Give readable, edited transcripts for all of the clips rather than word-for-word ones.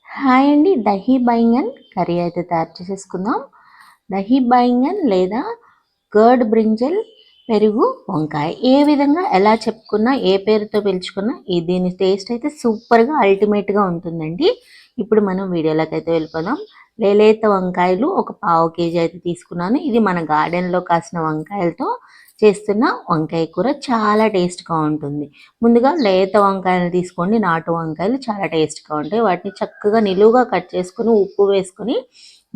Hi అండి. Dahi baingan curry అయితే తయారు చేసేసుకుందాం. దహీ బైంగన్ లేదా కర్డ్ బ్రింజల్ పెరుగు వంకాయ ఏ విధంగా ఎలా చెప్పుకున్నా ఏ పేరుతో పిలుచుకున్నా దీని టేస్ట్ అయితే సూపర్గా అల్టిమేట్గా ఉంటుందండి. ఇప్పుడు మనం వీడియోలోకి అయితే వెళ్ళిపోదాం. లేత వంకాయలు ఒక పావు కేజీ అయితే తీసుకున్నాను. ఇది మన గార్డెన్లో కాసిన వంకాయలతో చేస్తున్న వంకాయ కూర చాలా టేస్ట్గా ఉంటుంది. ముందుగా లేత వంకాయలు తీసుకోండి. నాటు వంకాయలు చాలా టేస్ట్గా ఉంటాయి. వాటిని చక్కగా నిలువుగా కట్ చేసుకొని ఉప్పు వేసుకొని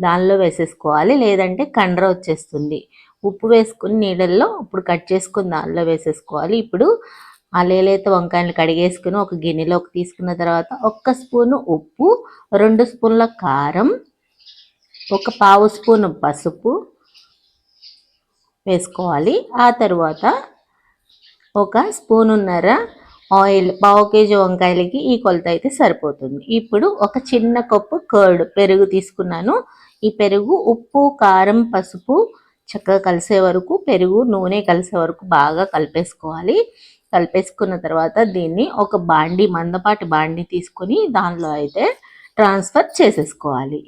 దానిలో వేసేసుకోవాలి, లేదంటే కండ్ర వచ్చేస్తుంది. ఉప్పు వేసుకుని నీళ్ళల్లో ఇప్పుడు కట్ చేసుకుని దానిలో వేసేసుకోవాలి. ఇప్పుడు ఆ లేత వంకాయలు కడిగేసుకుని ఒక గిన్నెలోకి తీసుకున్న తర్వాత 1 స్పూను ఉప్పు, 2 స్పూన్ల కారం, 1 పావు స్పూను పసుపు వేసుకోవాలి. ఆ తర్వాత 1 స్పూనున్నర ఆయిల్, పావు కేజీ వంకాయలకి ఈ కొలత అయితే సరిపోతుంది. ఇప్పుడు ఒక చిన్న కప్పు కర్డ్ పెరుగు తీసుకున్నాను. ఈ పెరుగు ఉప్పు, కారం, పసుపు చక్కగా కలిసే వరకు, పెరుగు నూనె కలిసే వరకు బాగా కలిపేసుకోవాలి. కలిపేసుకున్న తర్వాత దీన్ని ఒక మందపాటి బాండి తీసుకొని దానిలో అయితే ట్రాన్స్ఫర్ చేసేసుకోవాలి.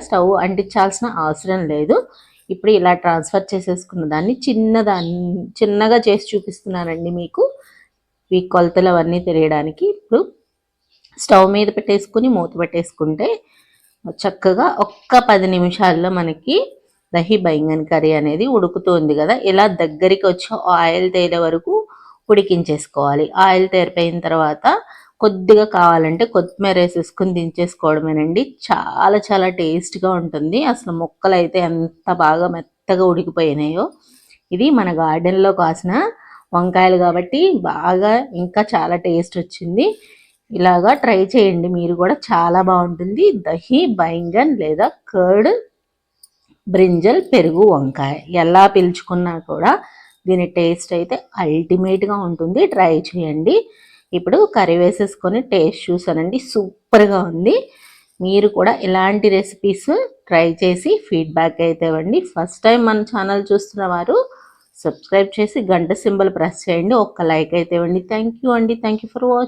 స్టవ్ అంటించాల్సిన అవసరం లేదు. ఇప్పుడు ఇలా ట్రాన్స్ఫర్ చేసేసుకున్న దాన్ని చిన్నగా చేసి చూపిస్తున్నానండి మీకు, ఈ కొలతలు అవన్నీ తెలియడానికి. ఇప్పుడు స్టవ్ మీద పెట్టేసుకుని మూత పెట్టేసుకుంటే చక్కగా 10 నిమిషాల్లో మనకి దహీ బైంగన్ కర్రీ అనేది ఉడుకుతుంది కదా. ఇలా దగ్గరికి వచ్చి ఆయిల్ తేలే వరకు ఉడికించేసుకోవాలి. ఆయిల్ తేరిపోయిన తర్వాత కొద్దిగా కావాలంటే కొత్తిమీర వేసేసుకుని దించేసుకోవడమేనండి. చాలా చాలా టేస్ట్గా ఉంటుంది. అసలు ముక్కలు అయితే ఎంత బాగా మెత్తగా ఉడికిపోయినాయో. ఇది మన గార్డెన్లో కాసిన వంకాయలు కాబట్టి బాగా ఇంకా చాలా టేస్ట్ వచ్చింది. ఇలాగా ట్రై చేయండి మీరు కూడా, చాలా బాగుంటుంది. దహీ బైంగన్ లేదా కర్డ్ బ్రింజల్ పెరుగు వంకాయ ఎలా పిలుచుకున్నా కూడా దీని టేస్ట్ అయితే అల్టిమేట్గా ఉంటుంది. ట్రై చేయండి. ఇప్పుడు కర్రీ వేసేసుకొని టేస్ట్ చూసానండి, సూపర్గా ఉంది. మీరు కూడా ఇలాంటి రెసిపీస్ ట్రై చేసి ఫీడ్బ్యాక్ అయితే ఇవ్వండి. ఫస్ట్ టైం మన ఛానల్ చూస్తున్న వారు సబ్స్క్రైబ్ చేసి గంట సింబల్ ప్రెస్ చేయండి. ఒక్క లైక్ అయితే ఇవ్వండి. థ్యాంక్ యూ అండి. Thank you for watching.